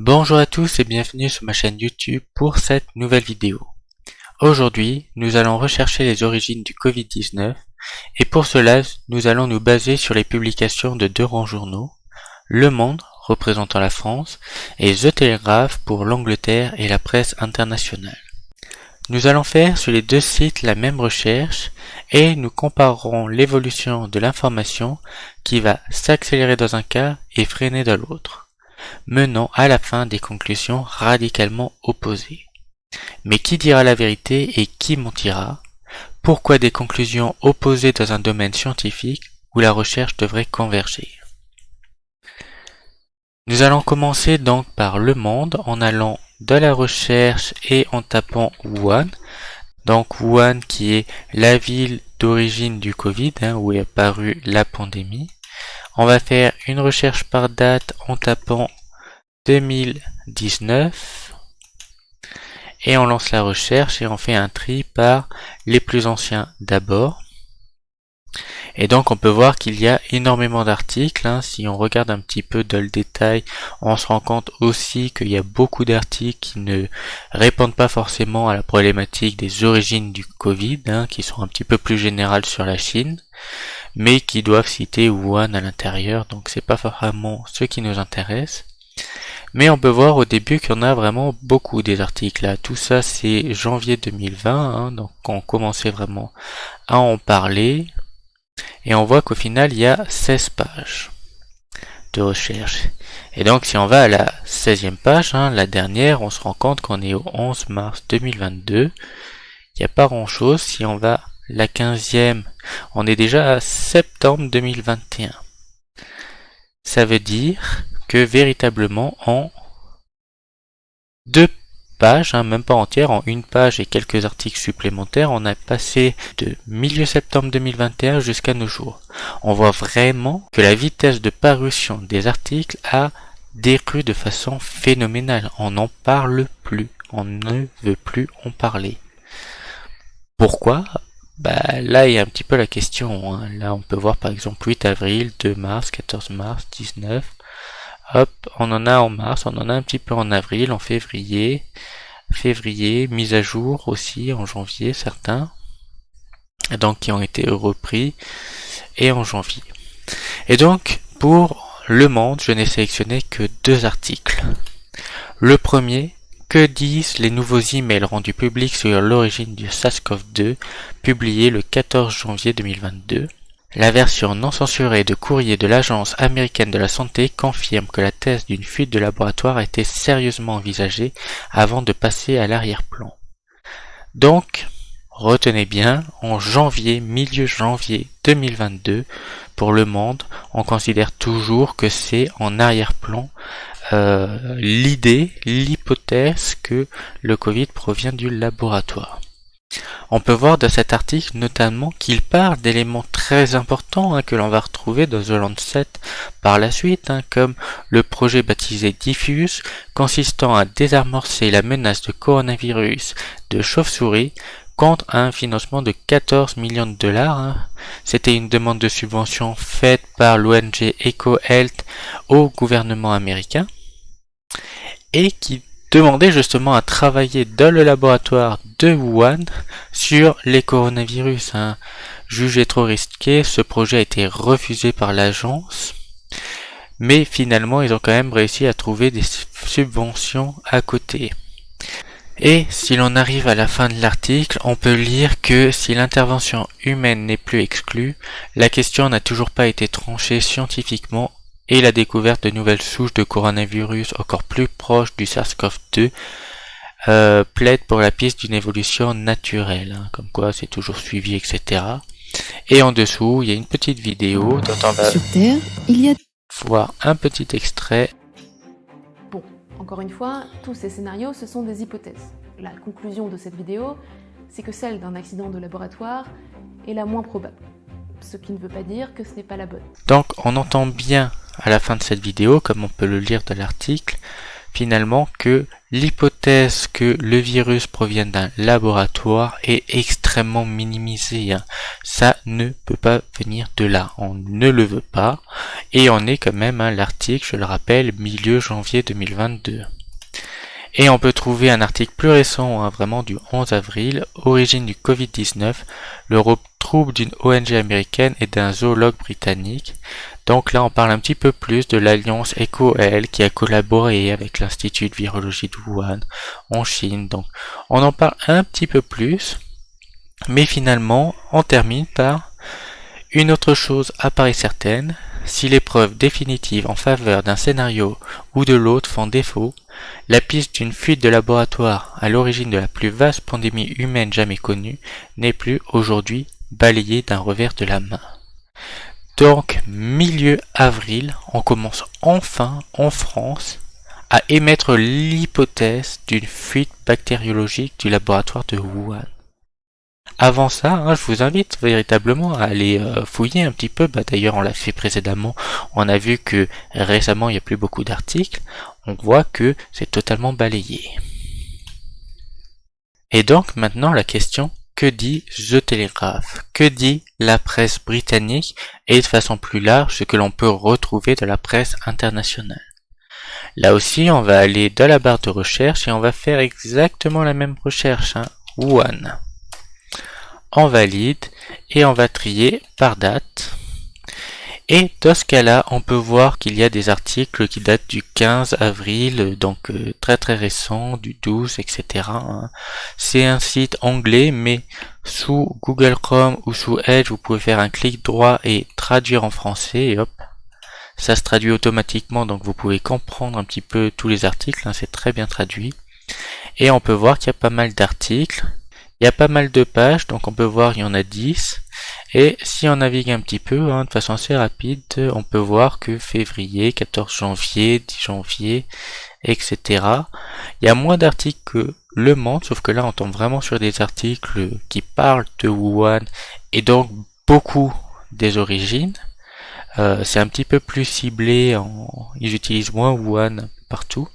Bonjour à tous et bienvenue sur ma chaîne YouTube pour cette nouvelle vidéo. Aujourd'hui, nous allons rechercher les origines du Covid-19 et pour cela, nous allons nous baser sur les publications de deux grands journaux, Le Monde, représentant la France, et The Telegraph pour l'Angleterre et la presse internationale. Nous allons faire sur les deux sites la même recherche et nous comparerons l'évolution de l'information qui va s'accélérer dans un cas et freiner dans l'autre, menant à la fin des conclusions radicalement opposées. Mais qui dira la vérité et qui mentira? Pourquoi des conclusions opposées dans un domaine scientifique où la recherche devrait converger? Nous allons commencer donc par Le Monde en allant dans la recherche et en tapant Wuhan. Donc Wuhan qui est la ville d'origine du Covid, où est apparue la pandémie. On va faire une recherche par date en tapant 2019 et on lance la recherche et on fait un tri par les plus anciens d'abord. Et donc on peut voir qu'il y a énormément d'articles. Si on regarde un petit peu dans le détail, on se rend compte aussi qu'il y a beaucoup d'articles qui ne répondent pas forcément à la problématique des origines du Covid, qui sont un petit peu plus générales sur la Chine, mais qui doivent citer Wuhan à l'intérieur, donc c'est pas vraiment ce qui nous intéresse. Mais on peut voir au début qu'il y en a vraiment beaucoup des articles là. Tout ça c'est janvier 2020, donc on commençait vraiment à en parler. Et on voit qu'au final il y a 16 pages de recherche. Et donc si on va à la 16e page, la dernière, on se rend compte qu'on est au 11 mars 2022. Il n'y a pas grand chose. Si on va la 15e, on est déjà à septembre 2021. Ça veut dire que véritablement en deux pages, même pas entière, en une page et quelques articles supplémentaires, on a passé de milieu septembre 2021 jusqu'à nos jours. On voit vraiment que la vitesse de parution des articles a décru de façon phénoménale. On n'en parle plus, on ne veut plus en parler. Pourquoi? Là il y a un petit peu la question. Là on peut voir par exemple 8 avril, 2 mars, 14 mars, 19. Hop, on en a en mars, on en a un petit peu en avril, en février, mise à jour aussi en janvier certains, donc qui ont été repris, et en janvier. Et donc pour Le Monde, je n'ai sélectionné que deux articles. Le premier, que disent les nouveaux emails rendus publics sur l'origine du SARS-CoV-2, publié le 14 janvier 2022. La version non censurée de courrier de l'Agence américaine de la santé confirme que la thèse d'une fuite de laboratoire a été sérieusement envisagée avant de passer à l'arrière-plan. Donc, retenez bien, en milieu janvier 2022, pour Le Monde, on considère toujours que c'est en arrière-plan l'hypothèse que le Covid provient du laboratoire. On peut voir dans cet article notamment qu'il parle d'éléments très importants que l'on va retrouver dans The Lancet par la suite, comme le projet baptisé Diffuse, consistant à désamorcer la menace de coronavirus de chauve-souris contre un financement de 14 millions de dollars. C'était une demande de subvention faite par l'ONG EcoHealth au gouvernement américain et qui demandait justement à travailler dans le laboratoire de Wuhan sur les coronavirus. Jugé trop risqué, ce projet a été refusé par l'agence, mais finalement ils ont quand même réussi à trouver des subventions à côté. Et si l'on arrive à la fin de l'article, on peut lire que si l'intervention humaine n'est plus exclue, la question n'a toujours pas été tranchée scientifiquement et la découverte de nouvelles souches de coronavirus encore plus proches du SARS-CoV-2 plaide pour la piste d'une évolution naturelle, comme quoi c'est toujours suivi, etc. Et en dessous, il y a une petite vidéo dont on va Sur Terre, il y a voir un petit extrait. Bon, encore une fois, tous ces scénarios, ce sont des hypothèses. La conclusion de cette vidéo, c'est que celle d'un accident de laboratoire est la moins probable. Ce qui ne veut pas dire que ce n'est pas la bonne. Donc on entend bien à la fin de cette vidéo, comme on peut le lire dans l'article, finalement que l'hypothèse que le virus provienne d'un laboratoire est extrêmement minimisée. Ça ne peut pas venir de là, on ne le veut pas, et on est quand même, l'article, je le rappelle, milieu janvier 2022. Et on peut trouver un article plus récent, hein, vraiment du 11 avril, origine du Covid-19, le trouble d'une ONG américaine et d'un zoologue britannique. Donc là, on parle un petit peu plus de l'alliance EcoHealth qui a collaboré avec l'Institut de virologie de Wuhan en Chine. Donc on en parle un petit peu plus, mais finalement, on termine par une autre chose apparaît certaine. Si les preuves définitives en faveur d'un scénario ou de l'autre font défaut, la piste d'une fuite de laboratoire à l'origine de la plus vaste pandémie humaine jamais connue n'est plus aujourd'hui balayée d'un revers de la main. Donc, milieu avril, on commence enfin en France à émettre l'hypothèse d'une fuite bactériologique du laboratoire de Wuhan. Avant ça, hein, je vous invite véritablement à aller fouiller un petit peu. D'ailleurs, on l'a fait précédemment. On a vu que récemment, il n'y a plus beaucoup d'articles. On voit que c'est totalement balayé. Et donc, maintenant, la question, que dit The Telegraph? Que dit la presse britannique? Et de façon plus large, ce que l'on peut retrouver de la presse internationale. Là aussi, on va aller dans la barre de recherche et on va faire exactement la même recherche. Wuhan. On valide et on va trier par date. Et dans ce cas-là, on peut voir qu'il y a des articles qui datent du 15 avril, donc très très récent, du 12, etc. C'est un site anglais, mais sous Google Chrome ou sous Edge, vous pouvez faire un clic droit et traduire en français, et hop, ça se traduit automatiquement, donc vous pouvez comprendre un petit peu tous les articles, c'est très bien traduit. Et on peut voir qu'il y a pas mal d'articles. Il y a pas mal de pages, donc on peut voir il y en a 10. Et si on navigue un petit peu, de façon assez rapide, on peut voir que février, 14 janvier, 10 janvier, etc. Il y a moins d'articles que Le Monde, sauf que là on tombe vraiment sur des articles qui parlent de Wuhan et donc beaucoup des origines. C'est un petit peu plus ciblé, ils utilisent moins Wuhan partout.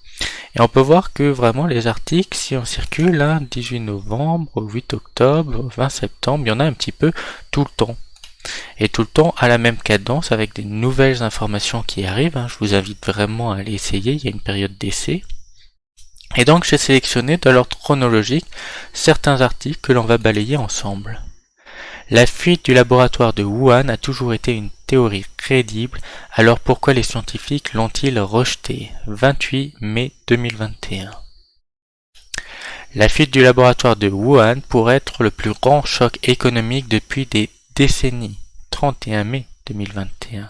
Et on peut voir que vraiment les articles, si on circule, 18 novembre, 8 octobre, 20 septembre, il y en a un petit peu tout le temps. Et tout le temps à la même cadence avec des nouvelles informations qui arrivent. Je vous invite vraiment à aller essayer, il y a une période d'essai. Et donc j'ai sélectionné dans l'ordre chronologique certains articles que l'on va balayer ensemble. La fuite du laboratoire de Wuhan a toujours été une théorie crédible, alors pourquoi les scientifiques l'ont-ils rejetée? 28 mai 2021. La fuite du laboratoire de Wuhan pourrait être le plus grand choc économique depuis des décennies. 31 mai 2021.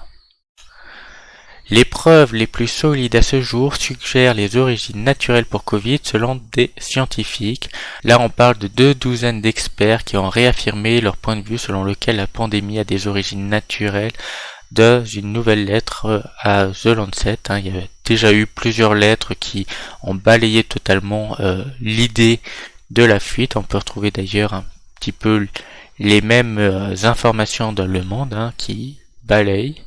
Les preuves les plus solides à ce jour suggèrent les origines naturelles pour Covid selon des scientifiques. Là, on parle de 2 douzaines d'experts qui ont réaffirmé leur point de vue selon lequel la pandémie a des origines naturelles dans une nouvelle lettre à The Lancet. Il y a déjà eu plusieurs lettres qui ont balayé totalement l'idée de la fuite. On peut retrouver d'ailleurs un petit peu les mêmes informations dans Le Monde qui balayent.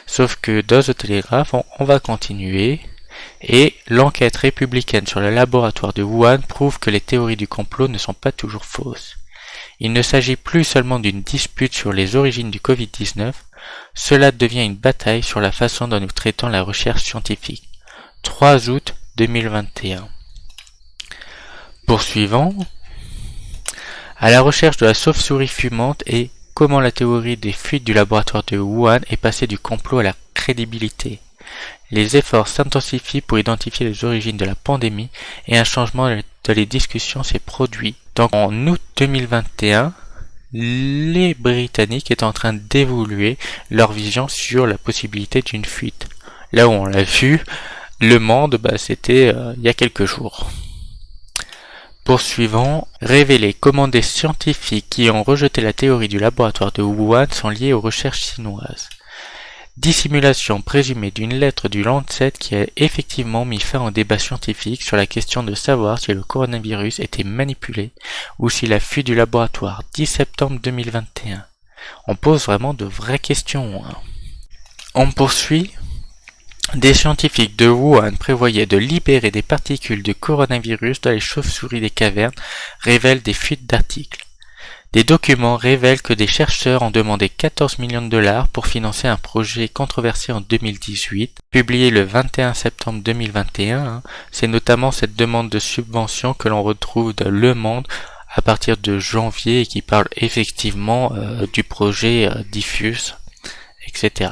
Sauf que dans The Telegraph, on va continuer. Et l'enquête républicaine sur le laboratoire de Wuhan prouve que les théories du complot ne sont pas toujours fausses. Il ne s'agit plus seulement d'une dispute sur les origines du Covid-19, cela devient une bataille sur la façon dont nous traitons la recherche scientifique. 3 août 2021. Poursuivons. À la recherche de la chauve-souris fumante et comment la théorie des fuites du laboratoire de Wuhan est passée du complot à la crédibilité. Les efforts s'intensifient pour identifier les origines de la pandémie et un changement dans les discussions s'est produit. Donc en août 2021, les Britanniques étaient en train d'évoluer leur vision sur la possibilité d'une fuite. Là où on l'a vu, Le Monde, c'était il y a quelques jours. Poursuivons. Révéler comment des scientifiques qui ont rejeté la théorie du laboratoire de Wuhan sont liés aux recherches chinoises. Dissimulation présumée d'une lettre du Lancet qui a effectivement mis fin au débat scientifique sur la question de savoir si le coronavirus était manipulé ou si la fuite du laboratoire. 10 septembre 2021. On pose vraiment de vraies questions. On poursuit. Des scientifiques de Wuhan prévoyaient de libérer des particules de coronavirus dans les chauves-souris des cavernes, révèlent des fuites d'articles. Des documents révèlent que des chercheurs ont demandé 14 millions de dollars pour financer un projet controversé en 2018, publié le 21 septembre 2021. C'est notamment cette demande de subvention que l'on retrouve dans Le Monde à partir de janvier et qui parle effectivement du projet Diffuse, etc.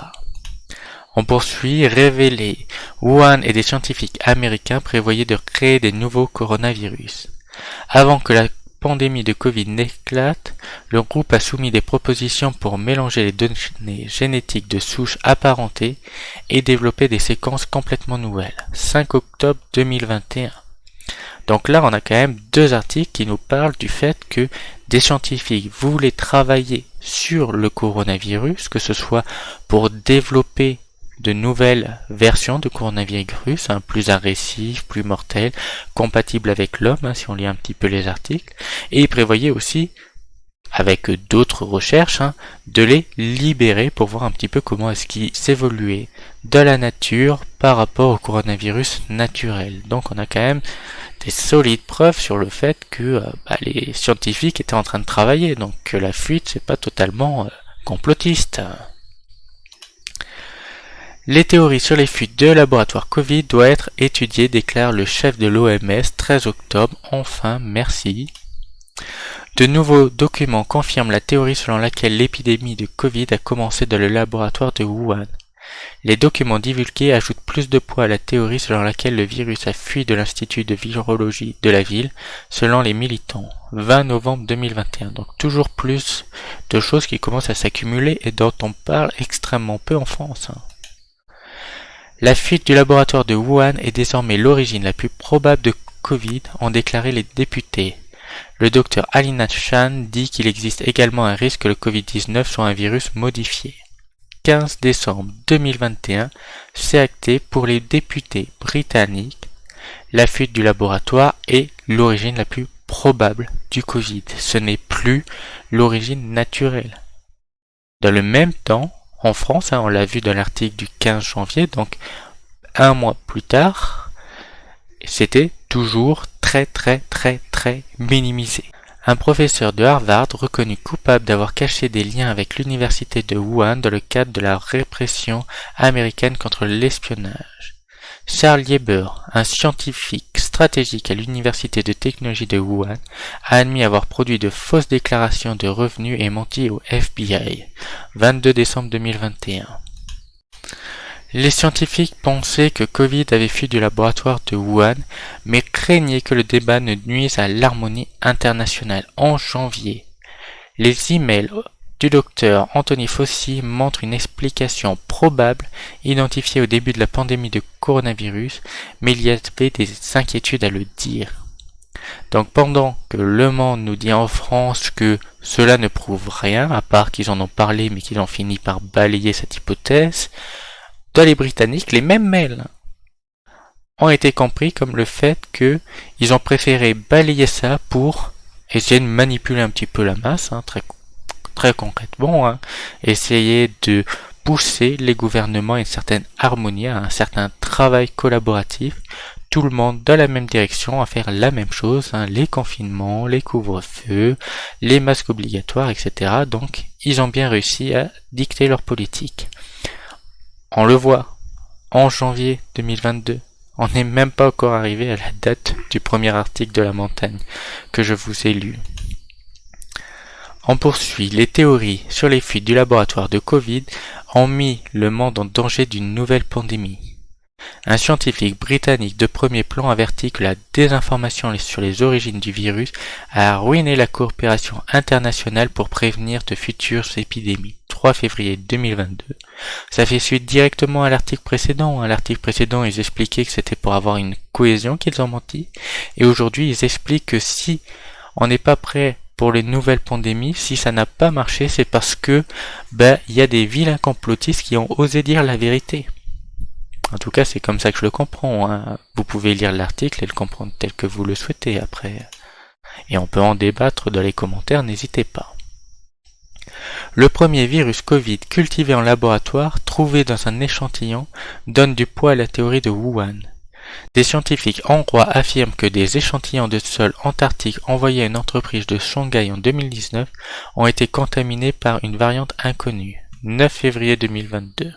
On poursuit, révélé. Wuhan et des scientifiques américains prévoyaient de créer des nouveaux coronavirus. Avant que la pandémie de Covid n'éclate, le groupe a soumis des propositions pour mélanger les données génétiques de souches apparentées et développer des séquences complètement nouvelles. 5 octobre 2021. Donc là, on a quand même deux articles qui nous parlent du fait que des scientifiques voulaient travailler sur le coronavirus, que ce soit pour développer de nouvelles versions de coronavirus, plus agressives, plus mortelles, compatibles avec l'homme, si on lit un petit peu les articles, et ils prévoyaient aussi, avec d'autres recherches, de les libérer pour voir un petit peu comment est-ce qu'ils s'évoluaient dans la nature par rapport au coronavirus naturel. Donc on a quand même des solides preuves sur le fait que les scientifiques étaient en train de travailler, donc que la fuite c'est pas totalement complotiste. Les théories sur les fuites de laboratoire Covid doivent être étudiées, déclare le chef de l'OMS 13 octobre. Enfin, merci. De nouveaux documents confirment la théorie selon laquelle l'épidémie de Covid a commencé dans le laboratoire de Wuhan. Les documents divulgués ajoutent plus de poids à la théorie selon laquelle le virus a fui de l'Institut de virologie de la ville, selon les militants. 20 novembre 2021. Donc toujours plus de choses qui commencent à s'accumuler et dont on parle extrêmement peu en France. La fuite du laboratoire de Wuhan est désormais l'origine la plus probable de Covid, ont déclaré les députés. Le docteur Alina Chan dit qu'il existe également un risque que le Covid-19 soit un virus modifié. 15 décembre 2021, c'est acté pour les députés britanniques. La fuite du laboratoire est l'origine la plus probable du Covid. Ce n'est plus l'origine naturelle. Dans le même temps, en France, on l'a vu dans l'article du 15 janvier, donc un mois plus tard, c'était toujours très minimisé. Un professeur de Harvard reconnu coupable d'avoir caché des liens avec l'université de Wuhan dans le cadre de la répression américaine contre l'espionnage. Charles Lieber, un scientifique stratégique à l'université de technologie de Wuhan, a admis avoir produit de fausses déclarations de revenus et menti au FBI. 22 décembre 2021. Les scientifiques pensaient que Covid avait fui du laboratoire de Wuhan, mais craignaient que le débat ne nuise à l'harmonie internationale. En janvier, les emails du docteur Anthony Fauci montrent une explication probable identifiée au début de la pandémie de coronavirus, mais il y avait des inquiétudes à le dire. Donc pendant que Le Monde nous dit en France que cela ne prouve rien, à part qu'ils en ont parlé mais qu'ils ont fini par balayer cette hypothèse, dans les Britanniques, les mêmes mails ont été compris comme le fait que ils ont préféré balayer ça pour essayer de manipuler un petit peu la masse, très concrètement, essayer de pousser les gouvernements à une certaine harmonie, à un certain travail collaboratif, tout le monde dans la même direction, à faire la même chose, les confinements, les couvre-feux, les masques obligatoires, etc. Donc, ils ont bien réussi à dicter leur politique. On le voit, en janvier 2022, on n'est même pas encore arrivé à la date du premier article de La Montagne que je vous ai lu. On poursuit, les théories sur les fuites du laboratoire de Covid ont mis le monde en danger d'une nouvelle pandémie. Un scientifique britannique de premier plan avertit que la désinformation sur les origines du virus a ruiné la coopération internationale pour prévenir de futures épidémies. 3 février 2022. Ça fait suite directement à l'article précédent. À l'article précédent, ils expliquaient que c'était pour avoir une cohésion qu'ils ont menti. Et aujourd'hui, ils expliquent que si on n'est pas prêt pour les nouvelles pandémies, si ça n'a pas marché, c'est parce que il y a des vilains complotistes qui ont osé dire la vérité. En tout cas, c'est comme ça que je le comprends. Vous pouvez lire l'article et le comprendre tel que vous le souhaitez après. Et on peut en débattre dans les commentaires, n'hésitez pas. Le premier virus Covid cultivé en laboratoire, trouvé dans un échantillon, donne du poids à la théorie de Wuhan. Des scientifiques hongrois affirment que des échantillons de sol antarctique envoyés à une entreprise de Shanghai en 2019 ont été contaminés par une variante inconnue. 9 février 2022.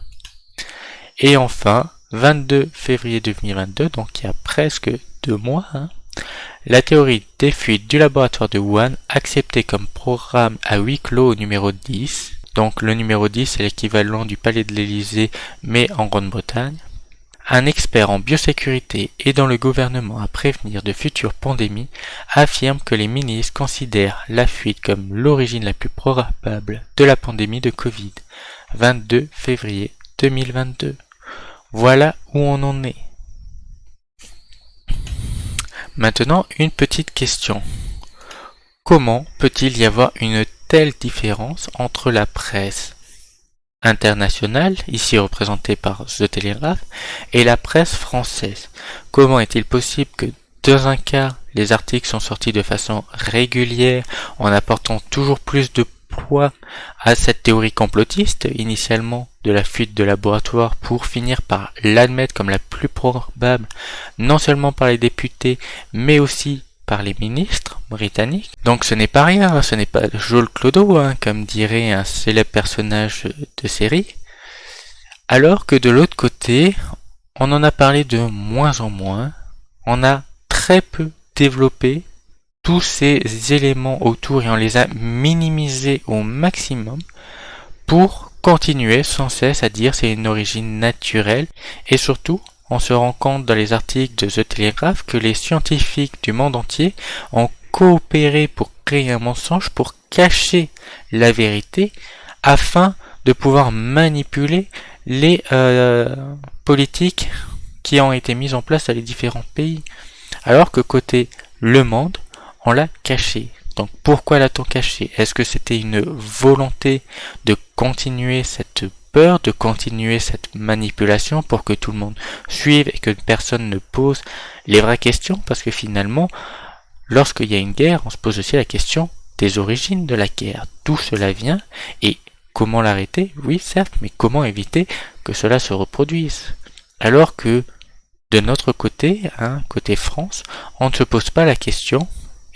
Et enfin, 22 février 2022, donc il y a presque 2 mois, la théorie des fuites du laboratoire de Wuhan acceptée comme programme à huis clos au numéro 10. Donc le numéro 10 c'est l'équivalent du palais de l'Élysée mais en Grande-Bretagne. Un expert en biosécurité aidant le gouvernement à prévenir de futures pandémies affirme que les ministres considèrent la fuite comme l'origine la plus probable de la pandémie de Covid. 22 février 2022. Voilà où on en est. Maintenant, une petite question. Comment peut-il y avoir une telle différence entre la presse internationale, ici représentée par The Telegraph, et la presse française? Comment est-il possible que dans un cas, les articles sont sortis de façon régulière en apportant toujours plus de poids à cette théorie complotiste, initialement de la fuite de laboratoire, pour finir par l'admettre comme la plus probable, non seulement par les députés, mais aussi par les ministres britanniques. Donc ce n'est pas rien, ce n'est pas Joel Clodo, comme dirait un célèbre personnage de série. Alors que de l'autre côté, on en a parlé de moins en moins, on a très peu développé tous ces éléments autour et on les a minimisés au maximum pour continuer sans cesse à dire c'est une origine naturelle, et surtout on se rend compte dans les articles de The Telegraph que les scientifiques du monde entier ont coopéré pour créer un mensonge, pour cacher la vérité afin de pouvoir manipuler les politiques qui ont été mises en place dans les différents pays, alors que côté Le Monde, on l'a caché. Donc pourquoi l'a-t-on caché? Est-ce que c'était une volonté de continuer cette peur, de continuer cette manipulation pour que tout le monde suive et que personne ne pose les vraies questions? Parce que finalement, lorsqu'il y a une guerre, on se pose aussi la question des origines de la guerre. D'où cela vient et comment l'arrêter? Oui, certes, mais comment éviter que cela se reproduise? Alors que de notre côté, côté France, on ne se pose pas la question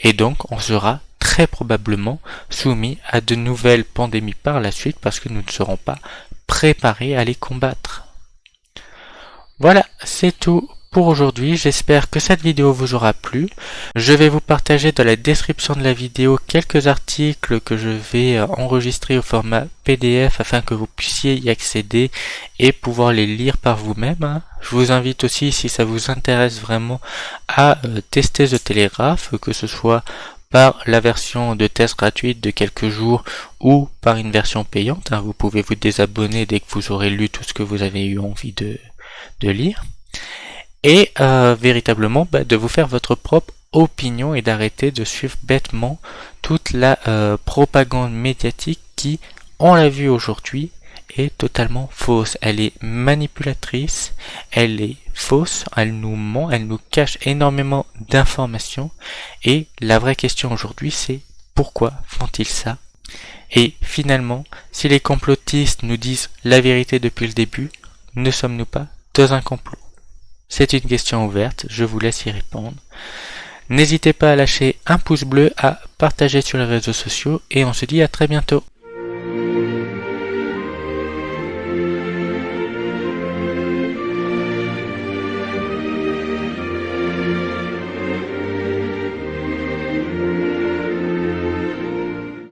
et donc on sera très probablement soumis à de nouvelles pandémies par la suite parce que nous ne serons pas préparés à les combattre. Voilà, c'est tout pour aujourd'hui. J'espère que cette vidéo vous aura plu. Je vais vous partager dans la description de la vidéo quelques articles que je vais enregistrer au format PDF afin que vous puissiez y accéder et pouvoir les lire par vous-même. Je vous invite aussi, si ça vous intéresse vraiment, à tester The Telegraph, que ce soit par la version de test gratuite de quelques jours ou par une version payante. Vous pouvez vous désabonner dès que vous aurez lu tout ce que vous avez eu envie de lire. Et véritablement de vous faire votre propre opinion et d'arrêter de suivre bêtement toute la propagande médiatique qui, on l'a vu aujourd'hui, est totalement fausse. Elle est manipulatrice, elle est fausse, elle nous ment, elle nous cache énormément d'informations et la vraie question aujourd'hui c'est pourquoi font-ils ça? Et finalement, si les complotistes nous disent la vérité depuis le début, ne sommes-nous pas dans un complot? C'est une question ouverte, je vous laisse y répondre. N'hésitez pas à lâcher un pouce bleu, à partager sur les réseaux sociaux et on se dit à très bientôt.